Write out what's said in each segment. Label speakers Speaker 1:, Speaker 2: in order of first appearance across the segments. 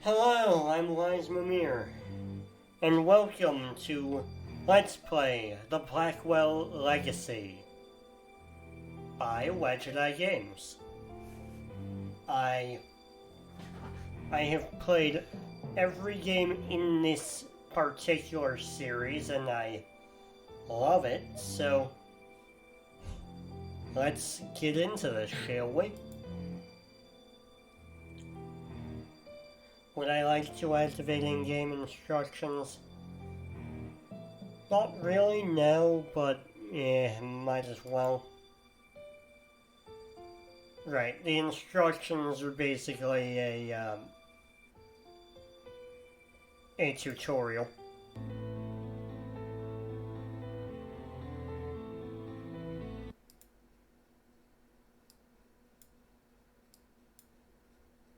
Speaker 1: Hello, I'm Wisemimir, and welcome to Let's Play The Blackwell Legacy by Wedgedi Games. I have played every game in this particular series and I love it, so let's get into this, shall we? Would I like to activate in-game instructions? Not really, no, but might as well. Right, the instructions are basically a tutorial.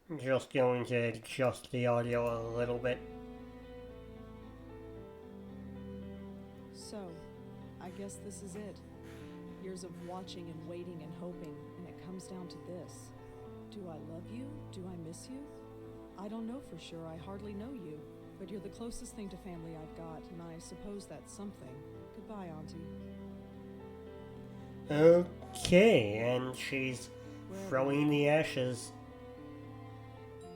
Speaker 1: I'm just going to adjust the audio a little bit.
Speaker 2: So, I guess this is it. Years of watching and waiting and hoping, and it comes down to this. Do I love you? Do I miss you? I don't know for sure, I hardly know you. But you're the closest thing to family I've got, and I suppose that's something. Goodbye, Auntie.
Speaker 1: Okay, and she's throwing the ashes.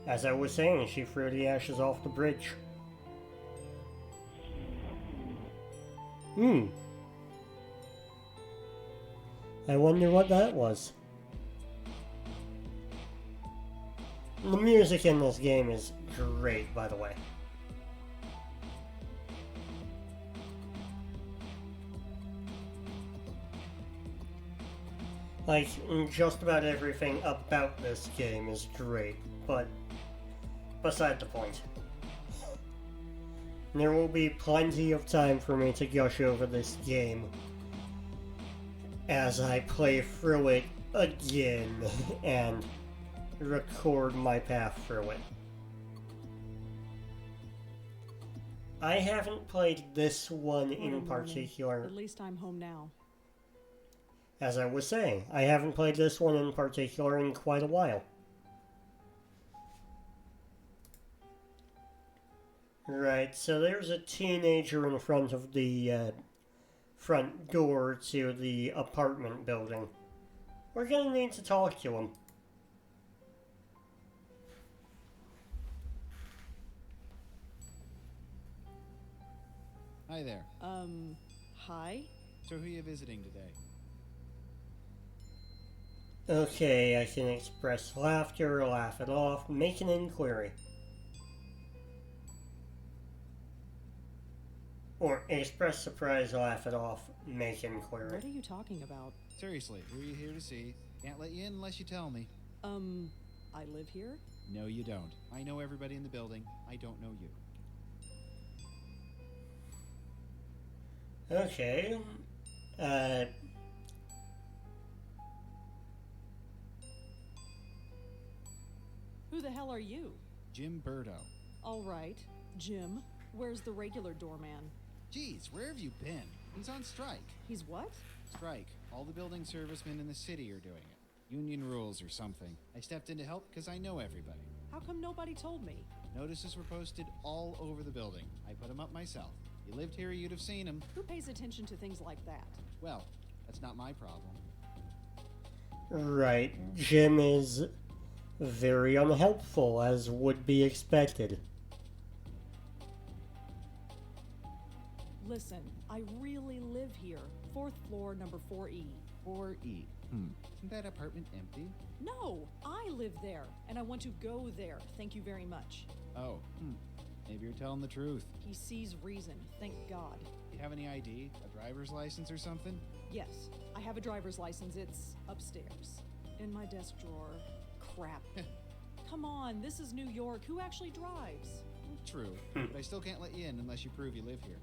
Speaker 1: As I was saying, she threw the ashes off the bridge. I wonder what that was. The music in this game is great, by the way. Like, just about everything about this game is great, but beside the point. There will be plenty of time for me to gush over this game as I play through it again and record my path through it. I haven't played this one in particular.
Speaker 2: At least I'm home now.
Speaker 1: As I was saying, I haven't played this one in particular in quite a while. Right, so there's a teenager in front of the front door to the apartment building. We're gonna need to talk to him.
Speaker 3: Hi there.
Speaker 2: Hi?
Speaker 3: So who are you visiting today?
Speaker 1: Okay, I can express laughter, laugh it off, make an inquiry. Or express surprise, laugh it off, make inquiry.
Speaker 2: What are you talking about?
Speaker 3: Seriously, who are you here to see? Can't let you in unless you tell me.
Speaker 2: I live here?
Speaker 3: No, you don't. I know everybody in the building. I don't know you.
Speaker 1: Okay,
Speaker 2: Who the hell are you?
Speaker 3: Jim Burdo.
Speaker 2: All right, Jim. Where's the regular doorman?
Speaker 3: Geez, where have you been? He's on strike.
Speaker 2: He's what?
Speaker 3: Strike. All the building servicemen in the city are doing it. Union rules or something. I stepped in to help because I know everybody.
Speaker 2: How come nobody told me?
Speaker 3: Notices were posted all over the building. I put them up myself. You lived here, you'd have seen them.
Speaker 2: Who pays attention to things like that?
Speaker 3: Well, that's not my problem.
Speaker 1: right. Jim is very unhelpful, as would be expected.
Speaker 2: Listen, I really live here. 4th floor, number 4E.
Speaker 3: 4E. Isn't that apartment empty?
Speaker 2: No, I live there, and I want to go there. Thank you very much.
Speaker 3: Oh, Maybe you're telling the truth.
Speaker 2: He sees reason, thank God.
Speaker 3: You have any ID? A driver's license or something?
Speaker 2: Yes, I have a driver's license. It's upstairs. In my desk drawer. Crap. Come on, this is New York. Who actually drives?
Speaker 3: True, but I still can't let you in unless you prove you live here.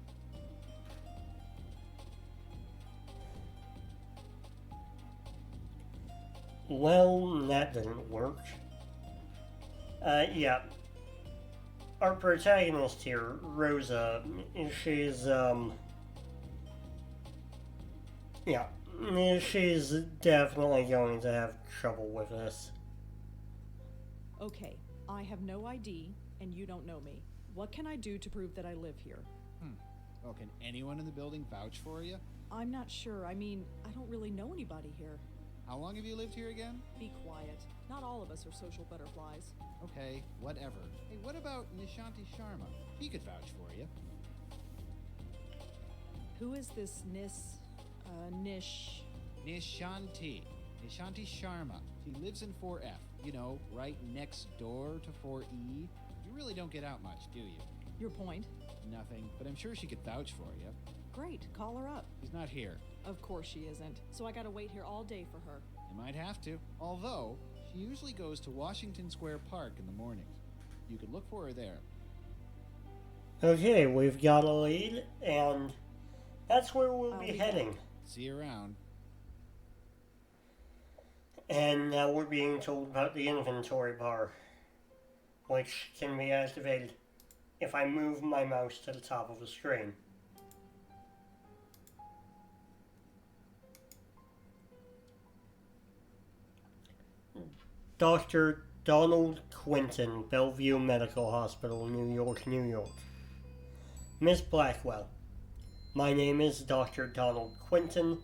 Speaker 1: Well, that didn't work. Yeah. Our protagonist here, Rosa, she's, yeah, she's definitely going to have trouble with this.
Speaker 2: Okay, I have no ID, and you don't know me. What can I do to prove that I live here?
Speaker 3: Well, can anyone in the building vouch for you?
Speaker 2: I'm not sure. I mean, I don't really know anybody here.
Speaker 3: How long have you lived here again?
Speaker 2: Be quiet. Not all of us are social butterflies.
Speaker 3: Okay, whatever. Hey, what about Nishanti Sharma? He could vouch for you.
Speaker 2: Who is this Nish?
Speaker 3: Nishanti. Nishanti Sharma. She lives in 4F. You know, right next door to 4E. You really don't get out much, do you?
Speaker 2: Your point?
Speaker 3: Nothing, but I'm sure she could vouch for you.
Speaker 2: Great, call her up.
Speaker 3: She's not here.
Speaker 2: Of course she isn't. So I gotta wait here all day for her.
Speaker 3: You might have to. Although, she usually goes to Washington Square Park in the mornings. You could look for her there.
Speaker 1: Okay, we've got a lead, and that's where we'll
Speaker 2: I'll
Speaker 1: be
Speaker 2: be
Speaker 1: heading.
Speaker 3: See you around.
Speaker 1: And now we're being told about the inventory bar, which can be activated if I move my mouse to the top of the screen. Dr. Donald Quinton, Bellevue Medical Hospital, New York, New York. Miss Blackwell, my name is Dr. Donald Quinton.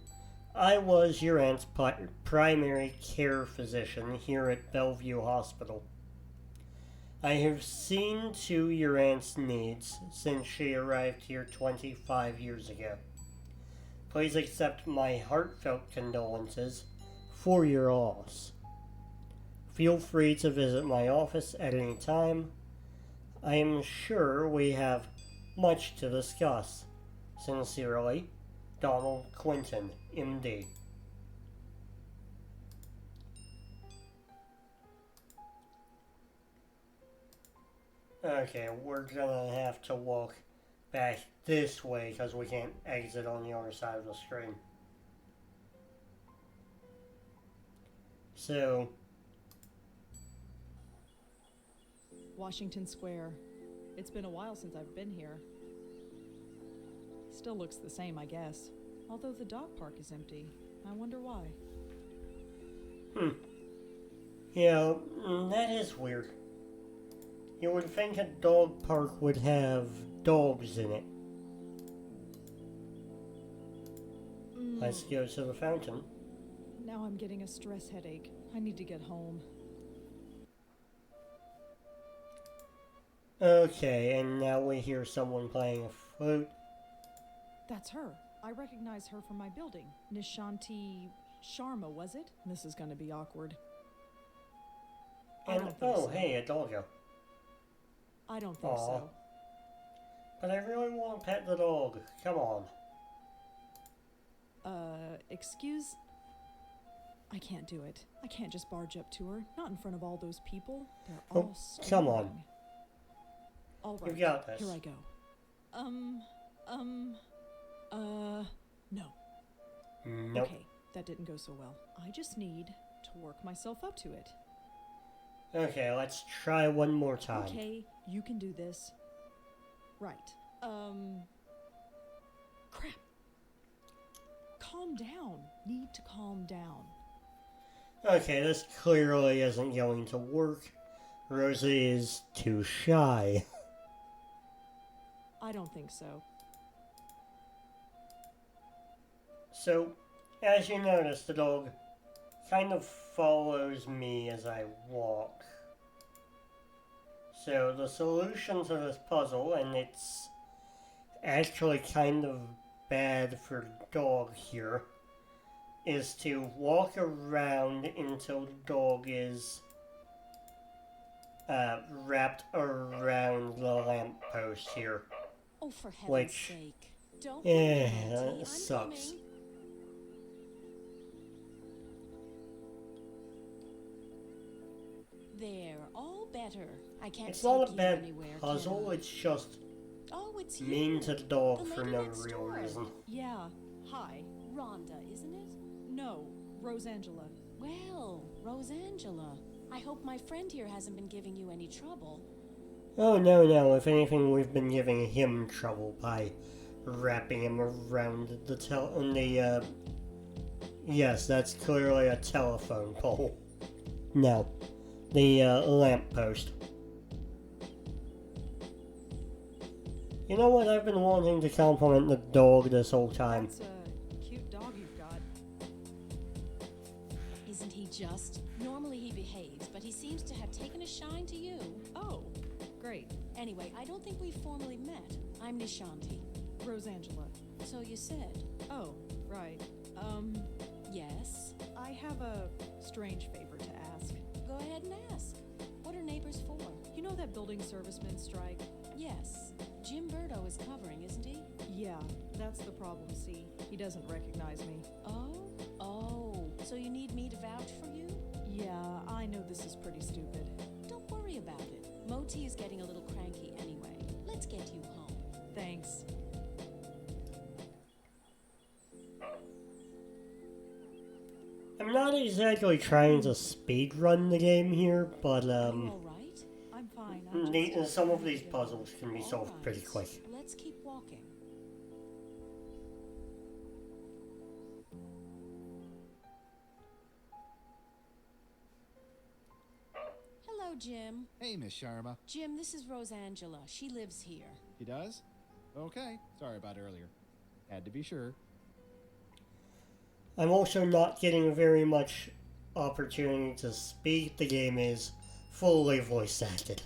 Speaker 1: I was your aunt's primary care physician here at Bellevue Hospital. I have seen to your aunt's needs since she arrived here 25 years ago. Please accept my heartfelt condolences for your loss. Feel free to visit my office at any time. I am sure we have much to discuss. Sincerely, Donald Quinton, MD. Okay, we're gonna have to walk back this way because we can't exit on the other side of the screen. So,
Speaker 2: Washington Square. It's been a while since I've been here. Still looks the same, I guess. Although the dog park is empty. I wonder why.
Speaker 1: yeah, that is weird. You would think a dog park would have dogs in it. Let's go to the fountain.
Speaker 2: Now I'm getting a stress headache. I need to get home.
Speaker 1: Okay, and now we hear someone playing a flute.
Speaker 2: That's her. I recognize her from my building. Nishanti Sharma, was it? This is gonna be awkward. I
Speaker 1: And,
Speaker 2: don't think so.
Speaker 1: hey, a doggo.
Speaker 2: I don't think
Speaker 1: Aw.
Speaker 2: so.
Speaker 1: But I really want to pet the dog. Come on.
Speaker 2: Excuse? I can't do it. I can't just barge up to her. Not in front of all those people. They're
Speaker 1: Oh,
Speaker 2: all
Speaker 1: come on.
Speaker 2: staring. All right.
Speaker 1: You got this.
Speaker 2: Here I go. No.
Speaker 1: Nope.
Speaker 2: Okay, that didn't go so well. I just need to work myself up to it.
Speaker 1: Okay, let's try one more time.
Speaker 2: Okay, you can do this. Right. Crap. Calm down. Need to calm down.
Speaker 1: Okay, this clearly isn't going to work. Rosie is too shy.
Speaker 2: I don't think so.
Speaker 1: So, as you notice, the dog kind of follows me as I walk. So the solution to this puzzle, and it's actually kind of bad for the dog here, is to walk around until the dog is wrapped around the lamppost here.
Speaker 4: Oh, for heaven's
Speaker 1: Which,
Speaker 4: sake. Don't
Speaker 1: yeah,
Speaker 4: worry, Auntie. I'm
Speaker 1: sucks.
Speaker 4: coming. There, all better. I can't
Speaker 1: It's
Speaker 4: take
Speaker 1: not a
Speaker 4: you
Speaker 1: bad
Speaker 4: anywhere,
Speaker 1: puzzle,
Speaker 4: can I?
Speaker 1: it's just
Speaker 4: Oh, it's you.
Speaker 1: mean to the dog
Speaker 4: The
Speaker 1: for
Speaker 4: lady
Speaker 1: no
Speaker 4: next
Speaker 1: real
Speaker 4: door.
Speaker 1: reason.
Speaker 2: Yeah. Hi.
Speaker 4: Rhonda, isn't it?
Speaker 2: No. Rosangela.
Speaker 4: Well, Rosangela. I hope my friend here hasn't been giving you any trouble.
Speaker 1: Oh, no. If anything, we've been giving him trouble by wrapping him around the yes, that's clearly a telephone pole. No, the lamppost. You know what? I've been wanting to compliment the dog this whole time.
Speaker 2: That's a cute dog you've got.
Speaker 4: Isn't he just? Normally he behaves, but he seems to have taken a shine to you.
Speaker 2: Oh, great.
Speaker 4: Anyway, I don't think we've formally met. I'm Nishanti.
Speaker 2: Rosangela.
Speaker 4: So you said.
Speaker 2: Oh, right.
Speaker 4: Yes?
Speaker 2: I have a strange favor to ask.
Speaker 4: Go ahead and ask. What are neighbors for?
Speaker 2: You know that building servicemen strike?
Speaker 4: Yes. Jim Birdo is covering, isn't he?
Speaker 2: Yeah, that's the problem, see. He doesn't recognize me.
Speaker 4: Oh, so you need me to vouch for you?
Speaker 2: Yeah, I know this is pretty stupid.
Speaker 4: Don't worry about it. Moti is getting a little cranky anyway. Let's get you home.
Speaker 2: Thanks.
Speaker 1: I'm not exactly trying to speedrun the game here, but
Speaker 4: You all right?
Speaker 2: I'm fine.
Speaker 1: some of these puzzles can be
Speaker 4: All
Speaker 1: solved
Speaker 4: right.
Speaker 1: pretty quick.
Speaker 4: Let's keep walking. Hello, Jim.
Speaker 3: Hey, Miss Sharma.
Speaker 4: Jim, this is Rosangela. She lives here.
Speaker 3: He does? Okay. Sorry about earlier. Had to be sure.
Speaker 1: I'm also not getting very much opportunity to speak. The game is fully voice acted.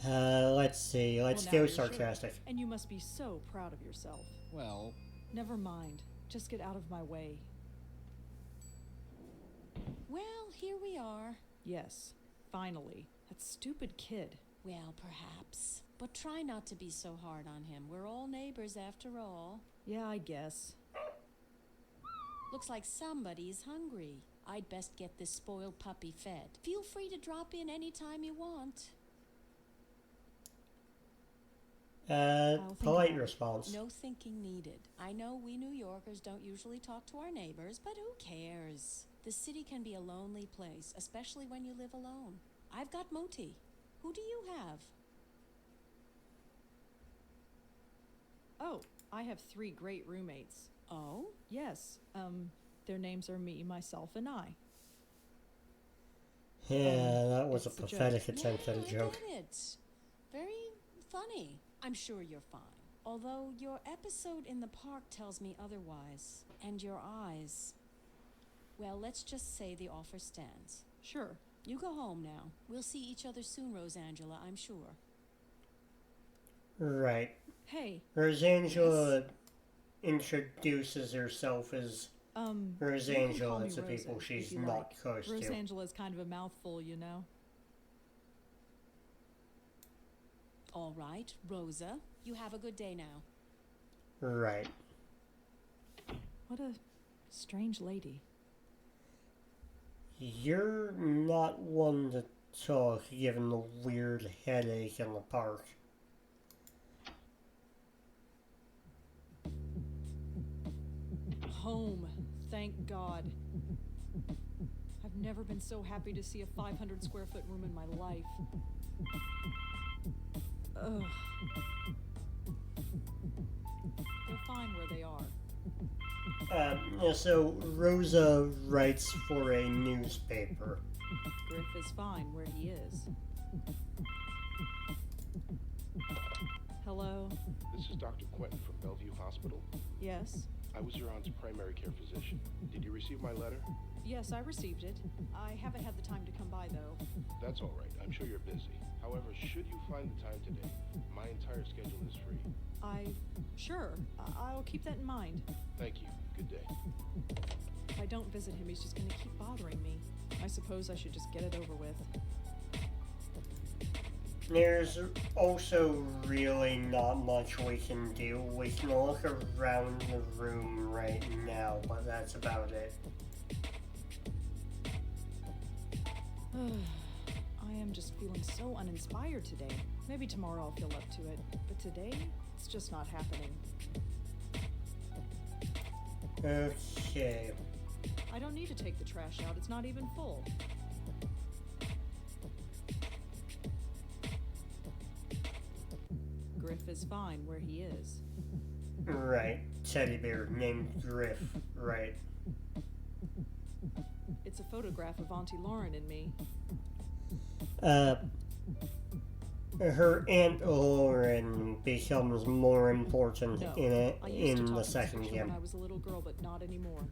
Speaker 1: Let's see. Let's
Speaker 2: Well, now
Speaker 1: go
Speaker 2: you're sure.
Speaker 1: sarcastic.
Speaker 2: And you must be so proud of yourself.
Speaker 3: Well,
Speaker 2: Never mind. Just get out of my way.
Speaker 4: Well, here we are.
Speaker 2: Yes, finally. That stupid kid.
Speaker 4: Well, perhaps. But try not to be so hard on him. We're all neighbors after all.
Speaker 2: Yeah, I guess.
Speaker 4: Looks like somebody's hungry. I'd best get this spoiled puppy fed. Feel free to drop in any time you want.
Speaker 2: think
Speaker 1: Polite
Speaker 2: about it.
Speaker 1: response.
Speaker 4: No thinking needed. I know we New Yorkers don't usually talk to our neighbors, but who cares? The city can be a lonely place, especially when you live alone. I've got Moti. Who do you have?
Speaker 2: Oh, I have 3 great roommates.
Speaker 4: Oh?
Speaker 2: Yes, their names are me, myself, and I.
Speaker 1: Yeah, that was a
Speaker 2: it's a joke.
Speaker 1: pathetic attempt at a
Speaker 4: Yeah,
Speaker 1: joke.
Speaker 4: I get it. Very funny. I'm sure you're fine. Although your episode in the park tells me otherwise. And your eyes. Well, let's just say the offer stands.
Speaker 2: Sure.
Speaker 4: You go home now. We'll see each other soon, Rosangela, I'm sure.
Speaker 1: Right.
Speaker 2: Hey,
Speaker 1: Rosangela introduces herself as
Speaker 2: you can call
Speaker 1: Rosangela
Speaker 2: me
Speaker 1: to
Speaker 2: Rosa,
Speaker 1: people
Speaker 2: if
Speaker 1: she's
Speaker 2: you
Speaker 1: not
Speaker 2: like.
Speaker 1: close to.
Speaker 2: Rosangela's kind of a mouthful, you know?
Speaker 4: All right, Rosa. You have a good day now.
Speaker 1: Right.
Speaker 2: What a strange lady.
Speaker 1: You're not one to talk given the weird headache in the park.
Speaker 2: Home, thank God. I've never been so happy to see a 500 square foot room in my life. Ugh. They're fine where they are.
Speaker 1: So Rosa writes for a newspaper.
Speaker 2: Griff is fine where he is. Hello?
Speaker 5: This is Dr. Quentin from Bellevue Hospital.
Speaker 2: Yes?
Speaker 5: I was your aunt's primary care physician. Did you receive my letter?
Speaker 2: Yes, I received it. I haven't had the time to come by, though.
Speaker 5: That's all right. I'm sure you're busy. However, should you find the time today, my entire schedule is free.
Speaker 2: Sure. I'll keep that in mind.
Speaker 5: Thank you. Good day.
Speaker 2: If I don't visit him, he's just gonna keep bothering me. I suppose I should just get it over with.
Speaker 1: There's also really not much we can do. We can look around the room right now, but that's about it.
Speaker 2: I am just feeling so uninspired today. Maybe tomorrow I'll feel up to it. But today, it's just not happening.
Speaker 1: Okay.
Speaker 2: I don't need to take the trash out. It's not even full. Griff is fine where he is.
Speaker 1: Right. Teddy bear named Griff. Right.
Speaker 2: It's a photograph of Auntie Lauren and me.
Speaker 1: her Aunt Lauren becomes more important
Speaker 2: No,
Speaker 1: in it
Speaker 2: I used to
Speaker 1: in
Speaker 2: talk
Speaker 1: the
Speaker 2: in this
Speaker 1: second
Speaker 2: picture
Speaker 1: game.
Speaker 2: when I was a little girl, but not anymore.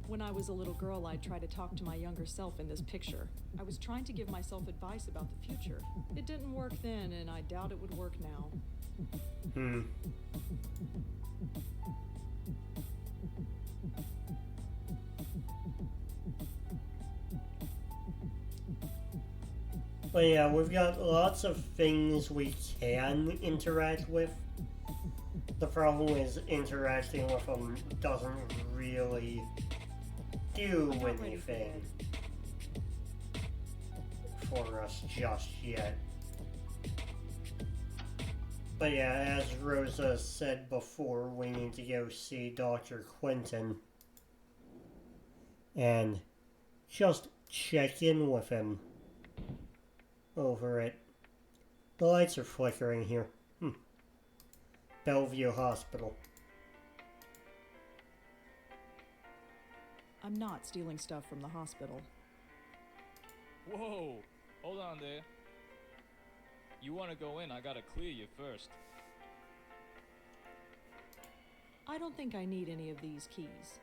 Speaker 2: When I was a little girl, I'd try to talk to my younger self in this picture. I was trying to give myself advice about the future. It didn't work then, and I doubt it would work now.
Speaker 1: But yeah, we've got lots of things we can interact with. The problem is interacting with them doesn't really do
Speaker 2: I'm not ready for
Speaker 1: anything for us just yet. But yeah, as Rosa said before, we need to go see Dr. Quentin and just check in with him over it. The lights are flickering here. Bellevue Hospital.
Speaker 2: I'm not stealing stuff from the hospital.
Speaker 6: Whoa! Hold on there. You want to go in, I gotta clear you first.
Speaker 2: I don't think I need any of these keys.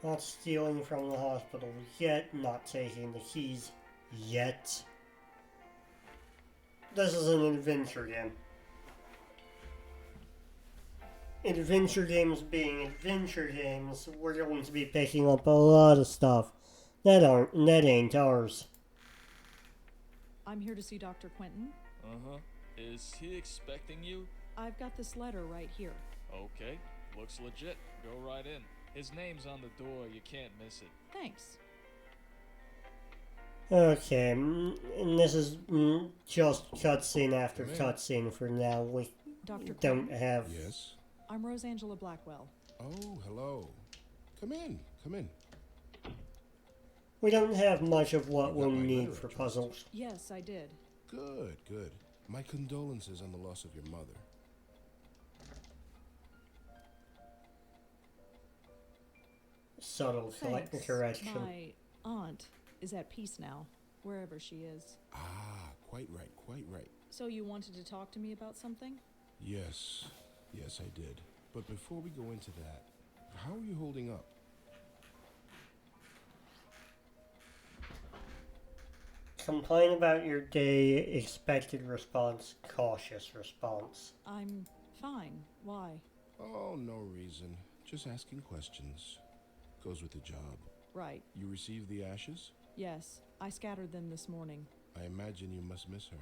Speaker 1: Not stealing from the hospital yet, not taking the keys yet. This is an adventure game. Adventure games being adventure games, we're going to be picking up a lot of stuff that ain't ours.
Speaker 2: I'm here to see Dr. Quentin.
Speaker 6: Uh-huh. Is he expecting you?
Speaker 2: I've got this letter right here.
Speaker 6: Okay, looks legit. Go right in. His name's on the door, you can't miss it.
Speaker 2: Thanks.
Speaker 1: Okay, and this is just cutscene after cutscene for now. We
Speaker 2: Dr.
Speaker 1: don't
Speaker 2: Quentin,
Speaker 1: have...
Speaker 5: Yes?
Speaker 2: I'm Rosangela Blackwell.
Speaker 5: Oh, hello. Come in, come in.
Speaker 1: We don't have much of what
Speaker 5: You got
Speaker 1: we'll
Speaker 5: my
Speaker 1: need
Speaker 5: letter,
Speaker 1: for
Speaker 5: I trust.
Speaker 1: puzzles.
Speaker 2: Yes, I did.
Speaker 5: Good, good. My condolences on the loss of your mother.
Speaker 1: Subtle
Speaker 2: Thanks.
Speaker 1: correction.
Speaker 2: My aunt is at peace now, wherever she is.
Speaker 5: Ah, quite right, quite right.
Speaker 2: So you wanted to talk to me about something?
Speaker 5: Yes, yes, I did. But before we go into that, how are you holding up?
Speaker 1: Complain about your day, expected response, cautious response.
Speaker 2: I'm fine. Why?
Speaker 5: Oh, no reason. Just asking questions. Goes with the job.
Speaker 2: Right.
Speaker 5: You received the ashes?
Speaker 2: Yes, I scattered them this morning.
Speaker 5: I imagine you must miss her.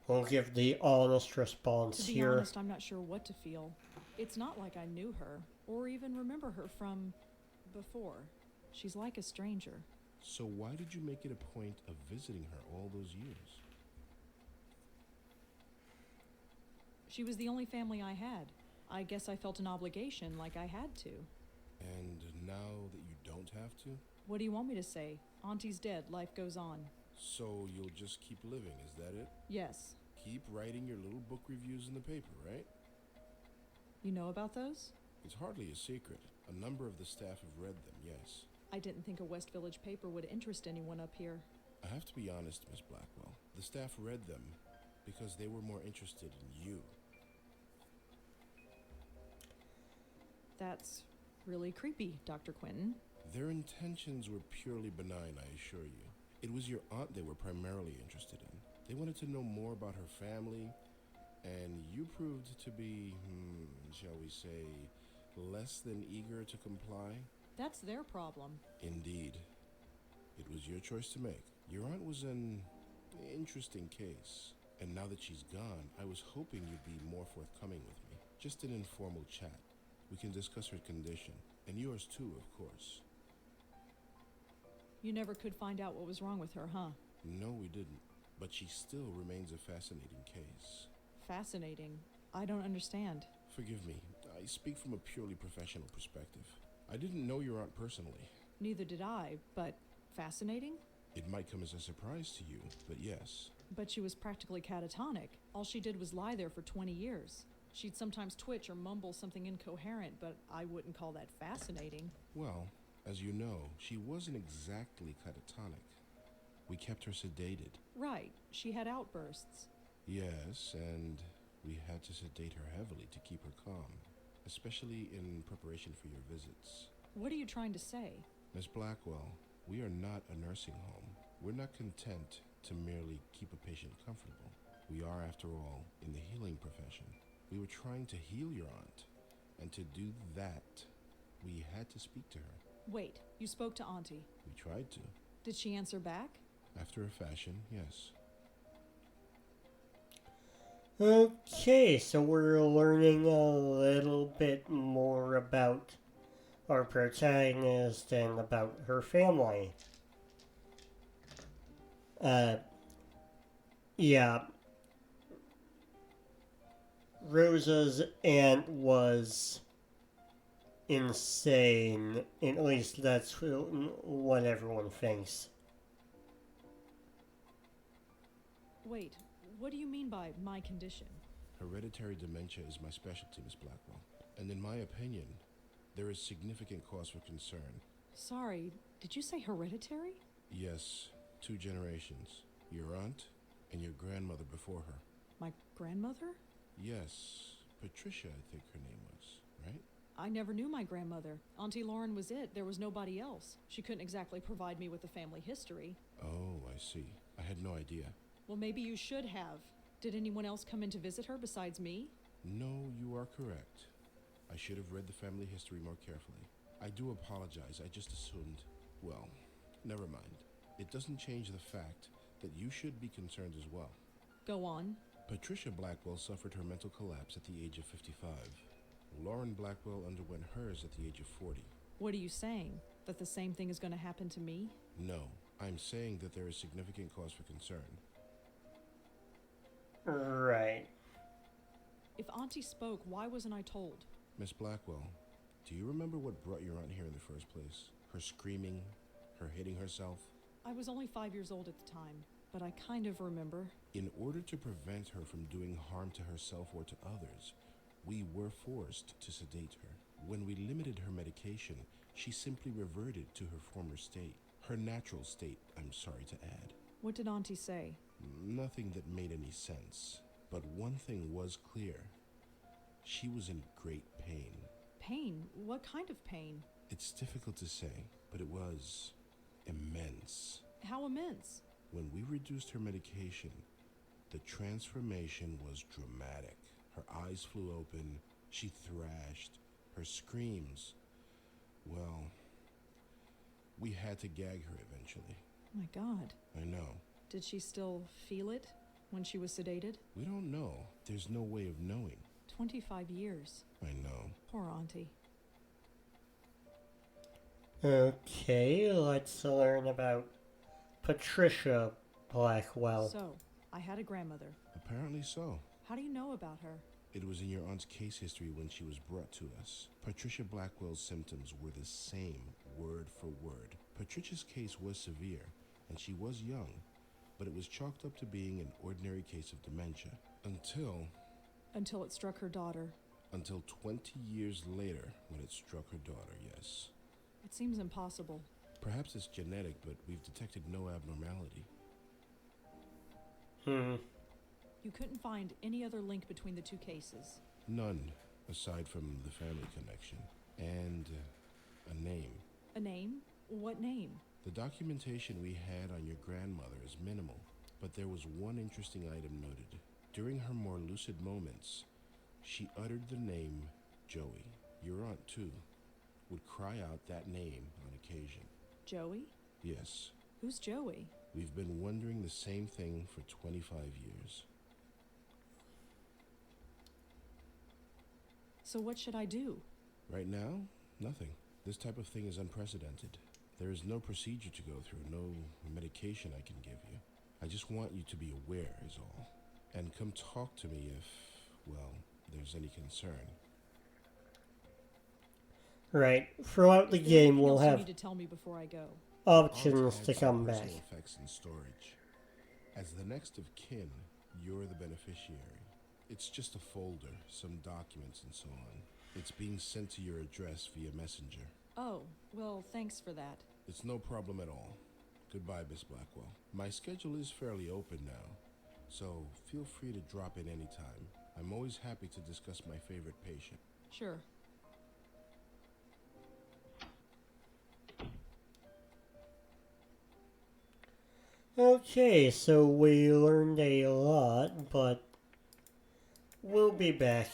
Speaker 1: We'll give the honest response
Speaker 2: To be
Speaker 1: here.
Speaker 2: honest, I'm not sure what to feel. It's not like I knew her, or even remember her from before. She's like a stranger.
Speaker 5: So why did you make it a point of visiting her all those years?
Speaker 2: She was the only family I had. I guess I felt an obligation, like I had to.
Speaker 5: And now that you don't have to?
Speaker 2: What do you want me to say? Auntie's dead, life goes on.
Speaker 5: So you'll just keep living, is that it?
Speaker 2: Yes.
Speaker 5: Keep writing your little book reviews in the paper, right?
Speaker 2: You know about those?
Speaker 5: It's hardly a secret. A number of the staff have read them, yes.
Speaker 2: I didn't think a West Village paper would interest anyone up here.
Speaker 5: I have to be honest, Miss Blackwell. The staff read them because they were more interested in you.
Speaker 2: That's really creepy, Dr. Quentin.
Speaker 5: Their intentions were purely benign, I assure you. It was your aunt they were primarily interested in. They wanted to know more about her family, and you proved to be, shall we say, less than eager to comply?
Speaker 2: That's their problem.
Speaker 5: Indeed. It was your choice to make. Your aunt was an interesting case, and now that she's gone, I was hoping you'd be more forthcoming with me. Just an informal chat. We can discuss her condition, and yours too, of course.
Speaker 2: You never could find out what was wrong with her, huh?
Speaker 5: No, we didn't. But she still remains a fascinating case.
Speaker 2: Fascinating. I don't understand.
Speaker 5: Forgive me, I speak from a purely professional perspective. I didn't know your aunt personally.
Speaker 2: Neither did I, but fascinating?
Speaker 5: It might come as a surprise to you, but yes.
Speaker 2: But she was practically catatonic. All she did was lie there for 20 years. She'd sometimes twitch or mumble something incoherent, but I wouldn't call that fascinating.
Speaker 5: Well, as you know, she wasn't exactly catatonic. We kept her sedated.
Speaker 2: Right, she had outbursts.
Speaker 5: Yes, and we had to sedate her heavily to keep her calm, especially in preparation for your visits.
Speaker 2: What are you trying to say?
Speaker 5: Miss Blackwell, we are not a nursing home. We're not content to merely keep a patient comfortable. We are, after all, in the healing profession. We were trying to heal your aunt, and to do that, we had to speak to her.
Speaker 2: Wait, you spoke to Auntie.
Speaker 5: We tried to.
Speaker 2: Did she answer back?
Speaker 5: After a fashion, yes.
Speaker 1: Okay, so we're learning a little bit more about our protagonist and about her family. Yeah. Rosa's aunt was insane. At least that's what everyone thinks.
Speaker 2: Wait, what do you mean by my condition?
Speaker 5: Hereditary dementia is my specialty, Miss Blackwell. And in my opinion, there is significant cause for concern.
Speaker 2: Sorry, did you say hereditary?
Speaker 5: Yes, 2 generations. Your aunt and your grandmother before her.
Speaker 2: My grandmother?
Speaker 5: Yes, Patricia, I think her name was, right?
Speaker 2: I never knew my grandmother. Auntie Lauren was it. There was nobody else. She couldn't exactly provide me with a family history.
Speaker 5: Oh, I see. I had no idea.
Speaker 2: Well, maybe you should have. Did anyone else come in to visit her besides me?
Speaker 5: No, you are correct. I should have read the family history more carefully. I do apologize. I just assumed. Well, never mind. It doesn't change the fact that you should be concerned as well.
Speaker 2: Go on.
Speaker 5: Patricia Blackwell suffered her mental collapse at the age of 55. Lauren Blackwell underwent hers at the age of 40.
Speaker 2: What are you saying? That the same thing is going to happen to me?
Speaker 5: No, I'm saying that there is significant cause for concern.
Speaker 1: Right.
Speaker 2: If Auntie spoke, why wasn't I told?
Speaker 5: Miss Blackwell, do you remember what brought your aunt here in the first place? Her screaming, her hitting herself?
Speaker 2: I was only 5 years old at the time, but I kind of remember.
Speaker 5: In order to prevent her from doing harm to herself or to others, we were forced to sedate her. When we limited her medication, she simply reverted to her former state. Her natural state, I'm sorry to add.
Speaker 2: What did Auntie say?
Speaker 5: Nothing that made any sense. But one thing was clear. She was in great pain.
Speaker 2: Pain? What kind of pain?
Speaker 5: It's difficult to say, but it was immense.
Speaker 2: How immense?
Speaker 5: When we reduced her medication, the transformation was dramatic. Her eyes flew open, she thrashed, her screams. Well, we had to gag her eventually.
Speaker 2: My God.
Speaker 5: I know.
Speaker 2: Did she still feel it when she was sedated?
Speaker 5: We don't know. There's no way of knowing.
Speaker 2: 25 years.
Speaker 5: I know.
Speaker 2: Poor Auntie.
Speaker 1: Okay, let's learn about Patricia Blackwell.
Speaker 2: So, I had a grandmother.
Speaker 5: Apparently so.
Speaker 2: How do you know about her?
Speaker 5: It was in your aunt's case history when she was brought to us. Patricia Blackwell's symptoms were the same, word for word. Patricia's case was severe, and she was young, but it was chalked up to being an ordinary case of dementia.
Speaker 2: Until it struck her daughter.
Speaker 5: Until 20 years later, when it struck her daughter, yes.
Speaker 2: It seems impossible.
Speaker 5: Perhaps it's genetic, but we've detected no abnormality.
Speaker 2: You couldn't find any other link between the two cases?
Speaker 5: None, aside from the family connection. And a name.
Speaker 2: A name? What name?
Speaker 5: The documentation we had on your grandmother is minimal, but there was one interesting item noted. During her more lucid moments, she uttered the name Joey. Your aunt, too, would cry out that name on occasion.
Speaker 2: Joey?
Speaker 5: Yes.
Speaker 2: Who's Joey?
Speaker 5: We've been wondering the same thing for 25 years.
Speaker 2: So what should I do?
Speaker 5: Right now, nothing. This type of thing is unprecedented. There is no procedure to go through, no medication I can give you. I just want you to be aware is all. And come talk to me if, well, there's any concern.
Speaker 1: Right. Throughout the
Speaker 2: Is there
Speaker 1: game,
Speaker 2: anything
Speaker 1: we'll
Speaker 2: else you
Speaker 1: have
Speaker 2: need to tell me before I go?
Speaker 1: options
Speaker 5: Aunt
Speaker 1: to
Speaker 5: adds
Speaker 1: come back.
Speaker 5: personal effects in storage. As the next of kin, you're the beneficiary. It's just a folder, some documents and so on. It's being sent to your address via messenger.
Speaker 2: Oh, well, thanks for that.
Speaker 5: It's no problem at all. Goodbye, Miss Blackwell. My schedule is fairly open now, so feel free to drop in anytime. I'm always happy to discuss my favorite patient.
Speaker 2: Sure.
Speaker 1: Okay, so we learned a lot, but we'll be back.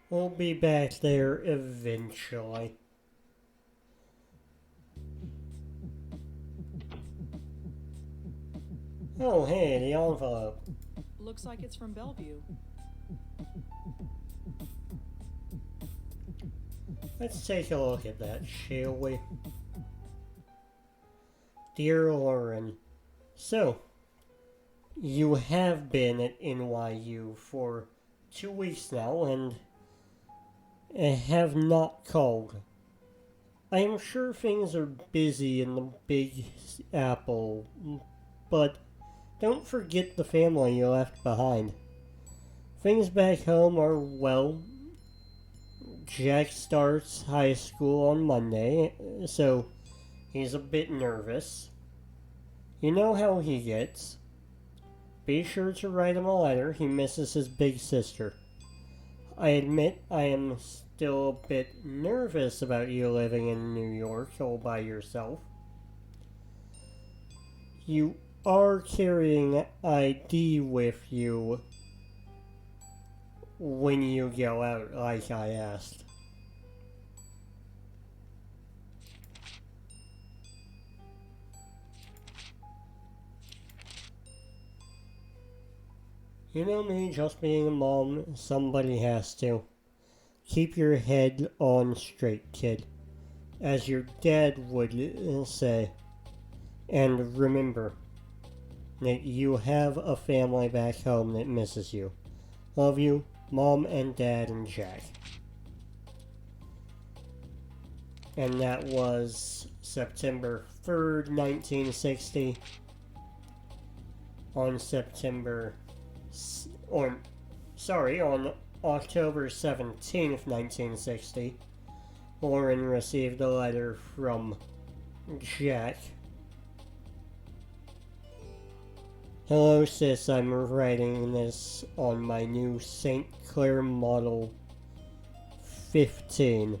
Speaker 1: We'll be back there eventually. Oh, hey, the envelope.
Speaker 2: Looks like it's from Bellevue.
Speaker 1: Let's take a look at that, shall we? Dear Lauren, so, you have been at NYU for 2 weeks now and have not called. I am sure things are busy in the Big Apple, but don't forget the family you left behind. Things back home are, well, Jack starts high school on Monday, so he's a bit nervous. You know how he gets. Be sure to write him a letter. He misses his big sister. I admit I am still a bit nervous about you living in New York all by yourself. You are carrying ID with you when you go out, like I asked. You know me, just being a mom, somebody has to. Keep your head on straight, kid. As your dad would say. And remember that you have a family back home that misses you. Love you, Mom and Dad and Jack. And that was September 3rd, 1960. On October 17th, 1960, Lauren received a letter from Jack. Hello, sis. I'm writing this on my new St. Clair Model 15.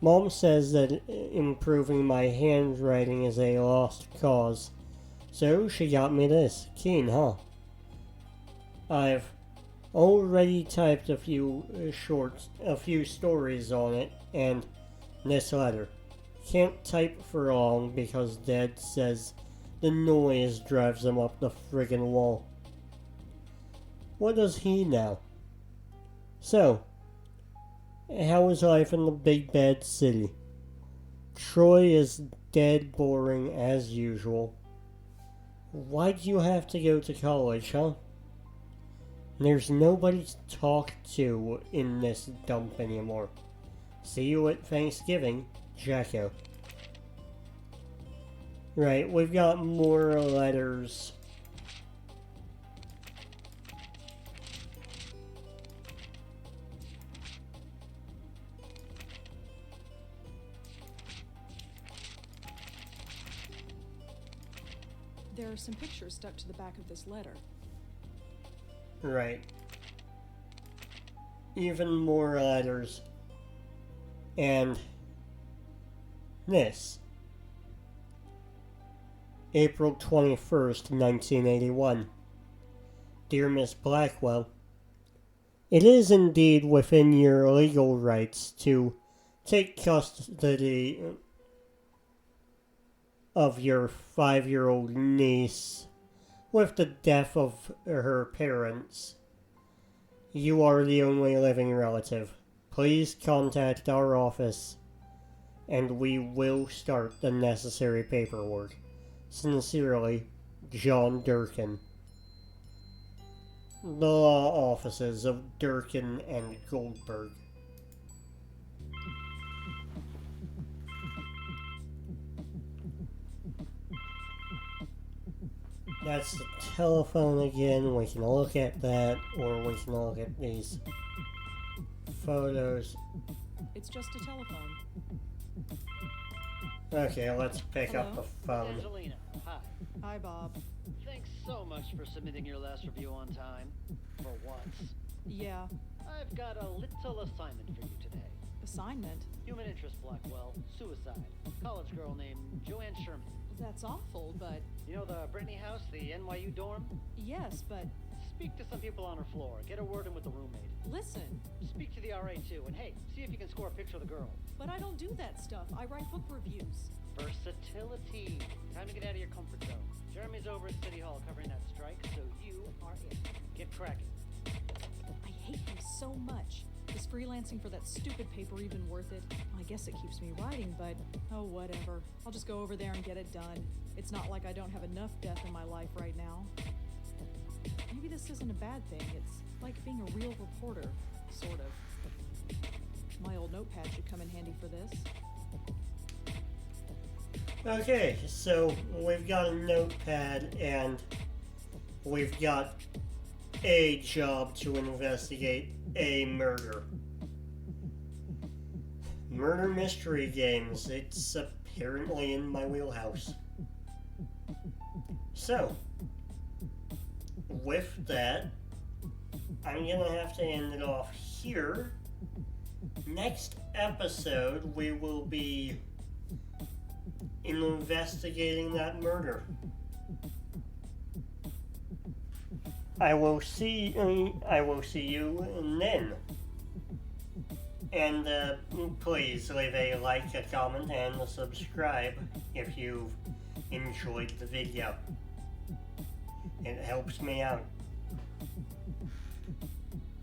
Speaker 1: Mom says that improving my handwriting is a lost cause, so she got me this. Keen, huh? I've already typed a few stories on it, and this letter. Can't type for long because Dad says the noise drives him up the friggin' wall. What does he know? So, how is life in the big bad city? Troy is dead boring as usual. Why do you have to go to college, huh? There's nobody to talk to in this dump anymore. See you at Thanksgiving, Jacko. Right, we've got more letters.
Speaker 2: There are some pictures stuck to the back of this letter.
Speaker 1: Right. Even more letters. And this. April 21st, 1981. Dear Miss Blackwell, it is indeed within your legal rights to take custody of your 5-year-old niece with the death of her parents. You are the only living relative. Please contact our office and we will start the necessary paperwork. Sincerely, John Durkin. The law offices of Durkin and Goldberg. That's the telephone again. We can look at that, or we can look at these photos.
Speaker 2: It's just a telephone.
Speaker 1: Okay, let's pick up the phone.
Speaker 7: Angelina, hi.
Speaker 2: Hi, Bob.
Speaker 7: Thanks so much for submitting your last review on time. For once.
Speaker 2: Yeah,
Speaker 7: I've got a little assignment for you today.
Speaker 2: assignment.
Speaker 7: Human interest, Blackwell. Suicide. College girl named Joanne Sherman.
Speaker 2: That's awful, but
Speaker 7: You know the Brittany house, the NYU dorm?
Speaker 2: yes, but
Speaker 7: Speak to some people on her floor. Get a word in with the roommate.
Speaker 2: listen.
Speaker 7: Speak to the RA too, and hey, see if you can score a picture of the girl.
Speaker 2: But I don't do that stuff. I write book reviews.
Speaker 7: Versatility. Time to get out of your comfort zone. Jeremy's over at City Hall covering that strike, so you are it. Get cracking.
Speaker 2: I hate him so much. Is freelancing for that stupid paper even worth it? I guess it keeps me writing, but oh, whatever. I'll just go over there and get it done. It's not like I don't have enough death in my life right now. Maybe this isn't a bad thing. It's like being a real reporter, sort of. My old notepad should come in handy for this.
Speaker 1: Okay, so we've got a notepad and we've got a job to investigate a murder. Murder mystery games. It's apparently in my wheelhouse. So, with that, I'm gonna have to end it off here. Next episode, we will be investigating that murder. I will see you then. And please leave a like, a comment, and a subscribe if you've enjoyed the video. It helps me out.